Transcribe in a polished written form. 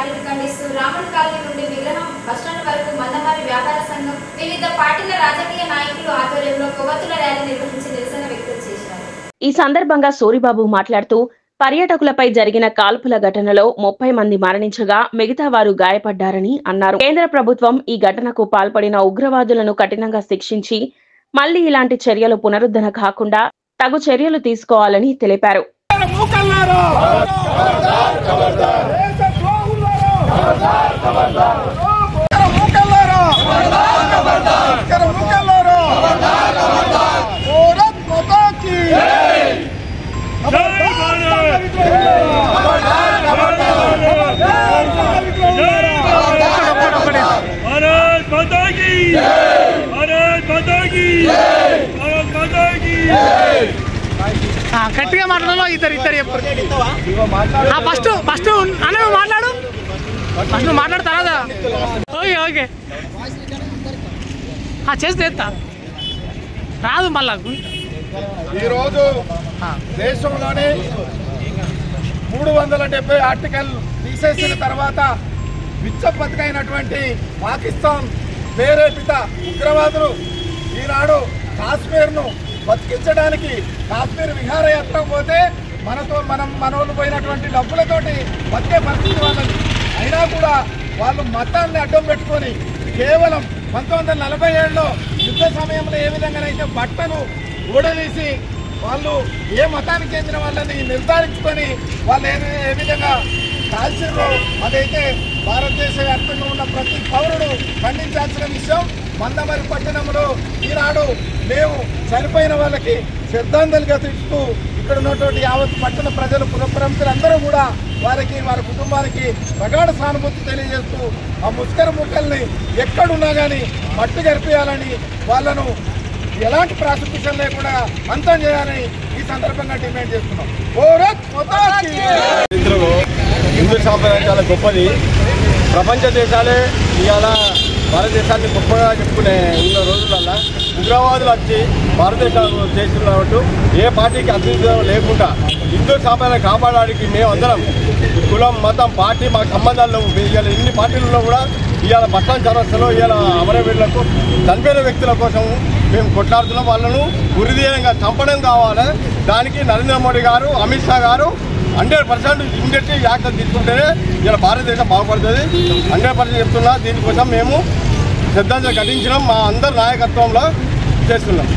ర్యాలీని ఖండిస్తూ రామన్ కాలనీ నుండి విగ్రహం బస్టాండ్ వరకు మందమారి వ్యాపార సంఘం వివిధ పార్టీల రాజకీయ నాయకులు ఆధ్వర్యంలో కొవ్వొత్తుల ర్యాలీ నిర్వహించి నిరసన వ్యక్తం చేశారు. ఈ సందర్భంగా సూరిబాబు మాట్లాడుతూ పర్యాటకులపై జరిగిన కాల్పుల ఘటనలో 30 మంది మరణించగా మిగతా వారు గాయపడ్డారని అన్నారు. కేంద్ర ప్రభుత్వం ఈ ఘటనకు పాల్పడిన ఉగ్రవాదులను కఠినంగా శిక్షించి మళ్లీ ఇలాంటి చర్యలు పునరుద్ధరణ కాకుండా తగు చర్యలు తీసుకోవాలని తెలిపారు. గట్టిగా మాట్లాడాలో ఇద్దరు ఫస్ట్ అన్న మాట్లాడు ఫస్ట్ మాట్లాడు తర్వాత ఓకే ఓకే చేస్తే రాదు మళ్ళా. ఈరోజు దేశంలోని 370 ఆర్టికల్ తీసేసిన తర్వాత విచ్చపతికైనటువంటి పాకిస్తాన్ ప్రేరేపిత ఉగ్రవాదులు ఈనాడు కాశ్మీర్ను బతికించడానికి కాశ్మీర్ విహారయాత్ర పోతే మనోళ్ళు పోయినటువంటి డబ్బులతోటి బతికే పరిస్థితి వాళ్ళని. అయినా కూడా వాళ్ళు మతాన్ని అడ్డం పెట్టుకొని కేవలం 1947లో యుద్ధ సమయంలో ఏ విధంగానైతే బట్టలు ఊడదీసి వాళ్ళు ఏ మతానికి చెందిన వాళ్ళని నిర్ధారించుకొని వాళ్ళు ఏ విధంగా కాల్చిర్రో అదైతే భారతదేశ వ్యాప్తంగా ఉన్న ప్రతి పౌరుడు ఖండించాల్సిన విషయం. మందమరి పట్టణంలో ఈనాడు మేము చనిపోయిన వాళ్ళకి శ్రద్ధాంజలిగా తీస్తూ ఇక్కడ ఉన్నటువంటి యావత్ పట్టణ ప్రజలు పురప్రముఖులందరూ కూడా వారికి వారి కుటుంబానికి ప్రగాఢ సానుభూతి తెలియజేస్తూ ఆ ముస్కర ముక్కల్ని ఎక్కడున్నా కానీ మట్టి గరిపేయాలని వాళ్ళను ఎలాంటి ప్రాసిక్యూషన్ లేకుండా అంతం చేయాలని ఈ సందర్భంగా డిమాండ్ చేస్తున్నాం. హిందూ సాంప్రదాయం చాలా గొప్పది. ప్రపంచ దేశాలే ఇవాళ భారతదేశాన్ని గొప్పగా చెప్పుకునే ఉన్న రోజులల్లో ఉగ్రవాదులు వచ్చి భారతదేశంలో చేస్తున్నట్టు ఏ పార్టీకి అభ్యంతరం లేకుండా హిందూ సాంప్రదాయాన్ని కాపాడడానికి మేమందరం కులం మతం పార్టీ మాకు సంబంధాలు లేవు. ఇవాళ ఎన్ని పార్టీలలో కూడా ఇవాళ బస్టాండ్ చౌరస్తాలో ఇవాళ అమరవీరులకు చనిపోయిన వ్యక్తుల కోసం మేము కొట్లాడుతున్నాం. వాళ్ళను ఉరిదీయంగా చంపడం కావాలి. దానికి నరేంద్ర మోడీ గారు అమిత్ షా గారు 100% ఇమ్మీడియట్లీ యాక్షన్ తీసుకుంటేనే ఇలా భారతదేశం బాగుపడుతుంది. 100% చెప్తున్నా. దీనికోసం మేము శ్రద్ధాంజలి ఘటించడం మా అందరి నాయకత్వంలో చేస్తున్నాం.